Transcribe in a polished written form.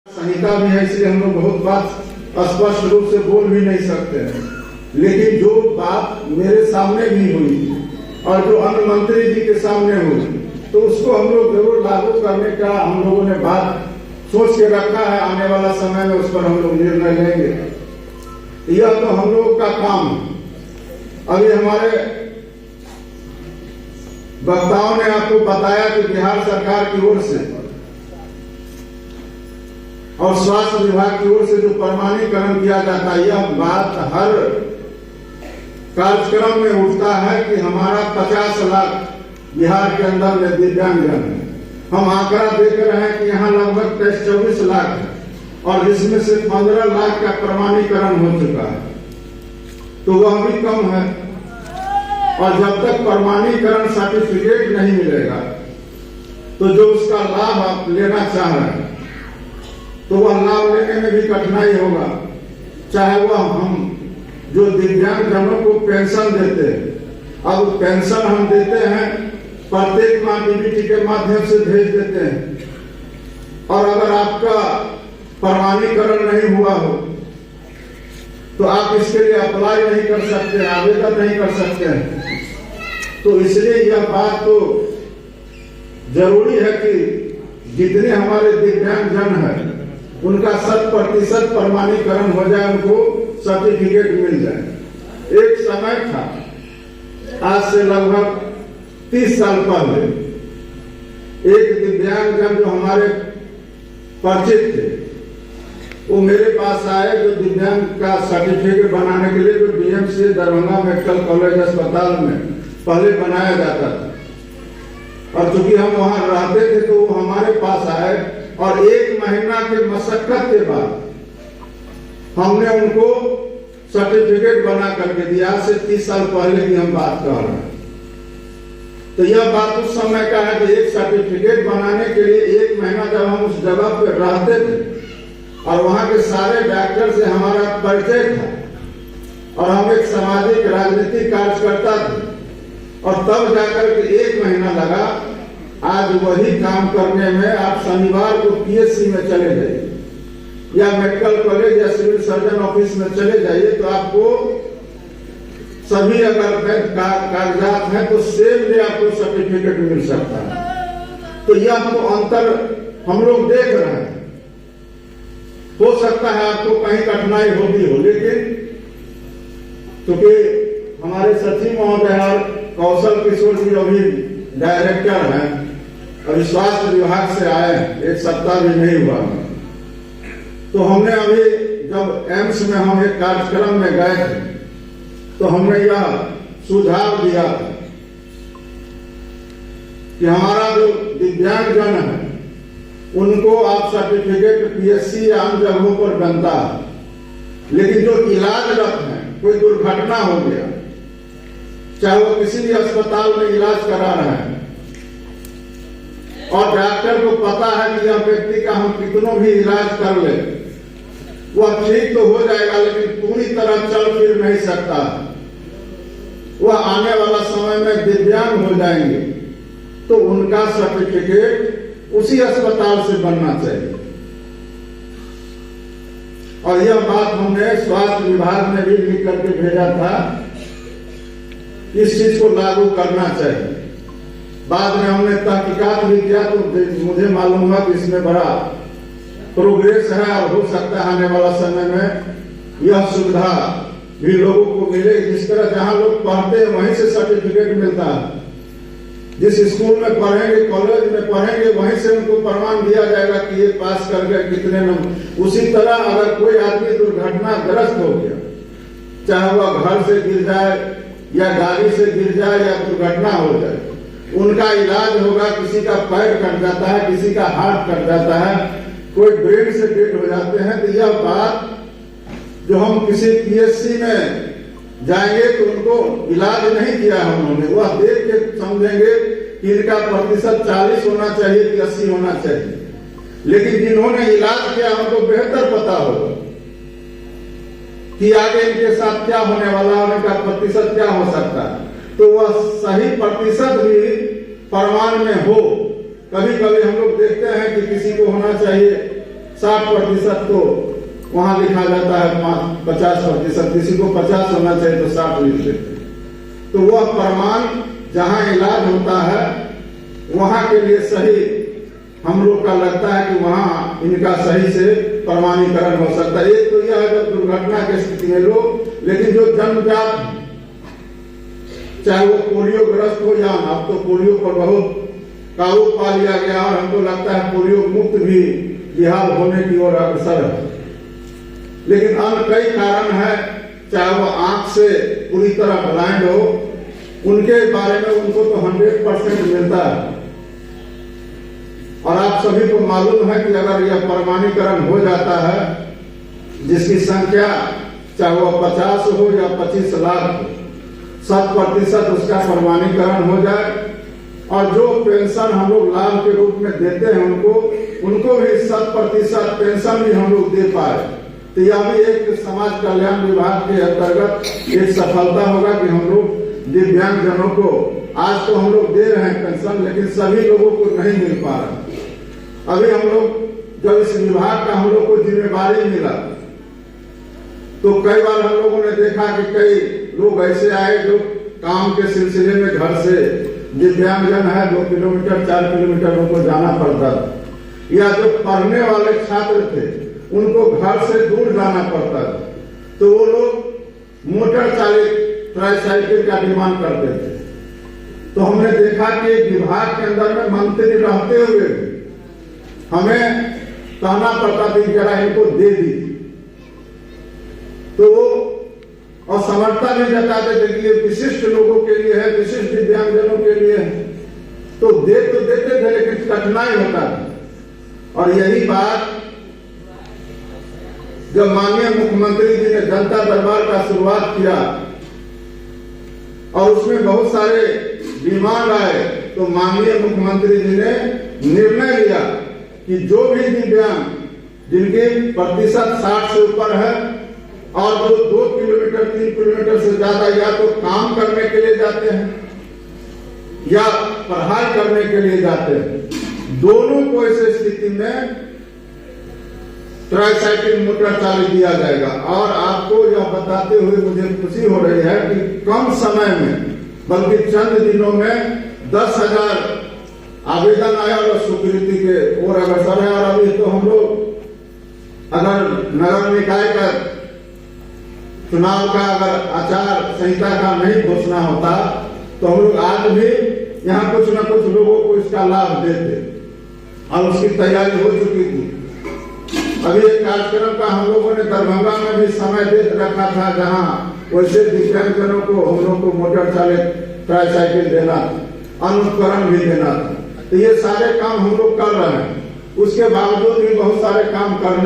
संहिता भी है, इसलिए हम लोग बहुत बात स्पष्ट रूप से बोल भी नहीं सकते हैं। लेकिन जो बात मेरे सामने भी हुई और जो अन्य मंत्री जी के सामने हुई, तो उसको हम लोग जरूर लागू करने का हम लोगों ने बात सोच के रखा है। आने वाला समय में उस पर हम लोग निर्णय लेंगे। यह तो हम लोग का काम है। अभी हमारे वक्ताओं ने आपको बताया कि बिहार सरकार की ओर से और स्वास्थ्य विभाग की ओर से जो प्रमाणीकरण किया जाता है, यह बात हर कार्यक्रम में उठता है कि हमारा 50 लाख बिहार के अंदर में दिव्यांगजन है। हम आंकड़ा देख रहे हैं कि यहाँ लगभग 24 लाख है और जिसमें से 15 लाख का प्रमाणीकरण हो चुका है, तो वह भी कम है। और जब तक प्रमाणीकरण सर्टिफिकेट नहीं मिलेगा, तो जो उसका लाभ आप लेना चाह रहे हैं, तो वह लाभ लेने में भी कठिनाई होगा। चाहे वह हम जो दिव्यांगजनों को पेंशन देते हैं, अब पेंशन हम देते हैं प्रत्येक माह डीबीटी के माध्यम से भेज देते हैं, और अगर आपका प्रमाणीकरण नहीं हुआ हो तो आप इसके लिए अप्लाई नहीं कर सकते, आवेदन नहीं कर सकते हैं। तो इसलिए यह बात तो जरूरी है कि जितने हमारे दिव्यांगजन हैं उनका 100% प्रमाणीकरण हो जाए, उनको सर्टिफिकेट मिल जाए। एक समय था, आज से लगभग 30 साल पहले, एक दिव्यांगजन जो हमारे परिचित थे, वो मेरे पास आए, जो दिव्यांग का सर्टिफिकेट बनाने के लिए जो डीएमसी दरभंगा मेडिकल कॉलेज अस्पताल में पहले बनाया जाता था। और चूंकि हम वहां रहते थे तो वो हमारे पास आए और 1 महीना के मशक्कत के बाद हमने उनको सर्टिफिकेट बना करके दिया। से 30 साल पहले की हम बात कर रहे हैं। तो यह बात उस समय का है कि एक सर्टिफिकेट बनाने के लिए 1 महीना जब हम उस जगह पर रहते थे और वहां के सारे डॉक्टर से हमारा परिचय था और हम एक सामाजिक राजनीतिक कार्यकर्ता थे, और तब जाकर के 1 महीना लगा। आज वही काम करने में आप शनिवार को पीएचसी में चले जाइए या मेडिकल कॉलेज या सिविल सर्जन ऑफिस में चले जाइए, तो आपको सभी अगर कागजात हैं तो सेम डे आपको सर्टिफिकेट मिल सकता है। तो यह तो अंतर हम लोग देख रहे हैं। हो सकता है आपको कहीं कठिनाई होती हो, लेकिन क्योंकि हमारे सचिव महोदय और कौशल किशोर जी अभी डायरेक्टर हैं, अभी स्वास्थ्य विभाग से आए, 1 सप्ताह भी नहीं हुआ, तो हमने अभी जब एम्स में हम एक कार्यक्रम में गए थे, तो हमने यह सुझाव दिया था कि हमारा जो दिव्यांगजन है उनको आप सर्टिफिकेट पीएचसी या अन्य जगहों पर बनता है, लेकिन जो इलाजरत है, कोई दुर्घटना हो गया, चाहे वो किसी भी अस्पताल में इलाज करा रहे हैं और डॉक्टर को पता है कि यह व्यक्ति का हम कितनों भी इलाज कर ले, वह ठीक तो हो जाएगा लेकिन पूरी तरह चल फिर नहीं सकता, वह आने वाला समय में दिव्यांग हो जाएंगे, तो उनका सर्टिफिकेट उसी अस्पताल से बनना चाहिए। और यह बात हमने स्वास्थ्य विभाग में भी लिख करके भेजा था, इस चीज को लागू करना चाहिए। बाद में हमने तहकीकात भी किया तो मुझे मालूम हुआ कि इसमें बड़ा प्रोग्रेस है और हो सकता है आने वाला समय में यह सुविधा भी लोगों को मिले। जिस तरह जहां लोग पढ़ते हैं वहीं से सर्टिफिकेट मिलता है, जिस स्कूल में पढ़ेंगे, कॉलेज में पढ़ेंगे, वहीं से उनको प्रमाण दिया जाएगा कि ये पास कर गए कितने नंबर। उसी तरह अगर कोई आदमी दुर्घटनाग्रस्त हो गया, चाहे वह घर से गिर जाए या गाड़ी से गिर जाए या दुर्घटना हो जाए, उनका इलाज होगा। किसी का पैर कट जाता है, किसी का हाथ कट जाता है, कोई ब्रेन से डेड हो जाते हैं, तो यह बात जो हम किसी पीएचसी में जाएंगे तो उनको इलाज नहीं किया है उन्होंने, वह देख के समझेंगे कि इनका प्रतिशत 40 होना चाहिए कि 80 होना चाहिए। लेकिन जिन्होंने इलाज किया उनको बेहतर पता होगा कि आगे इनके साथ क्या होने वाला है, इनका प्रतिशत क्या हो सकता है, तो वह सही प्रतिशत भी प्रमाण में हो। कभी कभी हम लोग देखते हैं कि किसी को होना चाहिए 60% तो वहां लिखा जाता है 50%, किसी को 50 होना चाहिए तो 60 लिख देते। तो वह प्रमाण जहां इलाज होता है वहां के लिए सही हम लोग का लगता है कि वहां इनका सही से प्रमाणीकरण हो सकता है। एक तो यह है जब दुर्घटना की स्थिति में लोग, लेकिन जो जन्मजात है, चाहे वो पोलियो ग्रस्त हो या अब तो पोलियो पर बहुत काबू पा लिया गया और हमको लगता है पोलियो मुक्त भी बिहार होने की ओर अग्रसर है। लेकिन अन्य कई कारण है, चाहे वो आंख से पूरी तरह ब्लाइंड हो, उनके बारे में उनको तो 100% मिलता है। और आप सभी को मालूम है कि अगर यह प्रमाणीकरण हो जाता है, जिसकी संख्या चाहे वो 50 हो या 25 लाख हो, 100% उसका प्रमाणीकरण हो जाए और जो पेंशन हम लोग लाभ के रूप में देते हैं उनको भी 100% पेंशन भी हम लोग दे पाए, तो यह भी एक समाज कल्याण विभाग के अंतर्गत एक सफलता होगा कि हम लोग दिव्यांग जनों को आज तो हम लोग दे रहे हैं पेंशन, लेकिन सभी लोगों को नहीं मिल पा रहा। अभी हम लोग जब इस विभाग का हम लोग को जिम्मेवारी मिला तो कई बार हम लोगों ने देखा कि कई लोग ऐसे आए जो काम के सिलसिले में घर से दिव्यांगजन है 2 किलोमीटर 4 किलोमीटर उनको जाना पड़ता था, या जो पढ़ने वाले छात्र थे उनको घर से दूर जाना पड़ता था, तो वो लोग मोटर चालित ट्राईसाइकिल का डिमांड करते थे। तो हमने देखा कि विभाग के अंदर में मंत्री रहते हुए हमें कहना पड़ता था जरा इनको दे दी, तो वो असमर्थता भी जताते थे कि ये विशिष्ट लोगों के लिए है, विशिष्ट दिव्यांगजनों के लिए है, तो दे तो देते थे लेकिन कठिनाई होता था। और यही बात जब माननीय मुख्यमंत्री जी ने जनता दरबार का शुरुआत किया और उसमें बहुत सारे डिमांड आए, तो माननीय मुख्यमंत्री जी ने निर्णय लिया कि जो भी दिव्यांग जिनके प्रतिशत 60 से ऊपर है और जो 2 किलोमीटर 3 किलोमीटर से ज्यादा या तो काम करने के लिए जाते हैं या पढ़ाई करने के लिए जाते हैं, दोनों को ऐसे स्थिति में ट्राईसाइकिल मोटर चालित दिया जाएगा। और आपको यह बताते हुए मुझे खुशी हो रही है कि कम समय में, बल्कि चंद दिनों में 10,000 आवेदन आया और स्वीकृति के और अग्रसर है। और अभी तो हम लोग अगर नगर निकाय का चुनाव का अगर आचार संहिता का नहीं घोषणा होता तो हम लोग आज भी यहाँ कुछ न कुछ लोगों को इसका लाभ देते और उसकी तैयारी हो चुकी थी। अभी एक कार्यक्रम का हम लोगों ने दरभंगा में भी समय दे रखा था, जहाँ वैसे दिव्यांगजनों को हम लोग को मोटर चालित ट्राईसाइकिल देना था, अनुपकरण भी देना था। तो ये सारे काम हम लोग कर रहे हैं, उसके बावजूद भी बहुत सारे काम करने